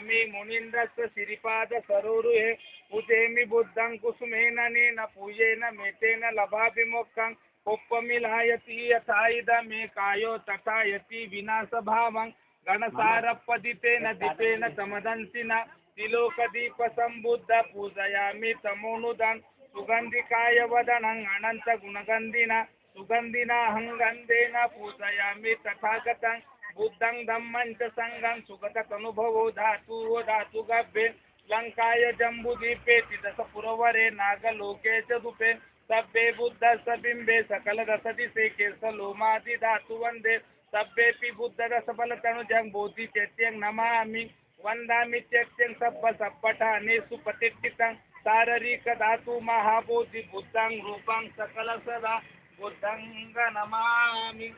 पूजयामि मुनीन्द्रस्य श्रीपाद सरोरुहे पूजयामि बुद्धं कुसुमेन नेन पूजेन मेतेन लभामि मोक्षं कोप्पमिलायति यथा इदमे कायो तथा यति विनाशभावं गणसारपदितेन दीपेन तमदंसिना तिलोकदीपसम्बुद्ध पूजयामि तमोनुदं सुगन्धिकाय वदनं अनंत गुणगन्धिना सुगन्धिना हंगन्धेन पूजयामि तथागतं बुद्धं धम्मं च संघं सुगततनुभवो धातु गभ्ये लंकाय जम्बुदीपे तिदशपुरवरे नागलोके च दुपे सभ्ये बुद्धस्य बिम्बे सकलरसदिशे केशलोमादि धातु वन्दे सभ्येऽपि बुद्धरसबलतनुजं बोधिचैत्यं नमामि वन्दामि चैत्यं सब्बठानेषु प्रतिष्ठितं शारीरिकधातु महाबोधि बुद्धं रूपं सकलसदा बुद्धं नमामि।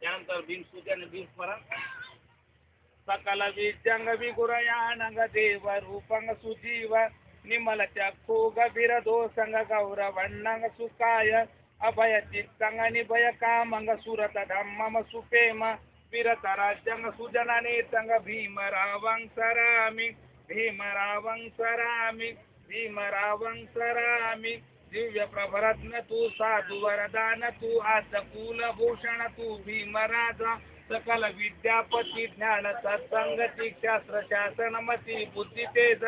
त्यानंतर भीमसूजन भीमस्मरण सकल विद्यंग विगुरयानंग देव रूपंग सुजीव निमल चक्षु गभीरदो संग गौरवण्णंग सुखाय अभय चित्तंग निभय कामंग सुरत धम्मम सुपेम विरत राज्यंग सुजनने संग भीमरावं सरामि भीमरावं सरामि भीमरावं सरामि दिव्य प्रभरत्न तू साधु वरदान तू आसकूल भूषण तू भीमराजा सकल विद्यापती ज्ञान सत्संगती शास्त्र शासनमती बुद्धि तेज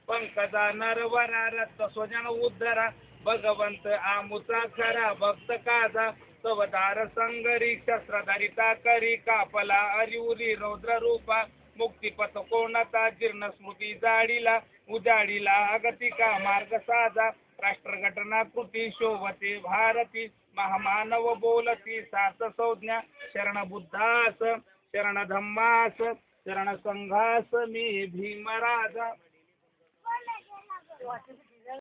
पंकजा नरवरा रक्त स्वजन उद्धरा भगवंत आमुचा खरा भक्त काजा सवदार संगरी शस्त्रधारिता करी कापला अरिउरी रौद्र रूपा मुक्तिपथ कोणता जीर्ण स्मृती जाडीला उजाडीला अगतिका मार्ग साजा राष्ट्रघटना कृती शोभते भारती महामानव बोलती सार्थ संज्ञा शरण बुद्धास शरण धम्मास शरण संघास मी भीमराजा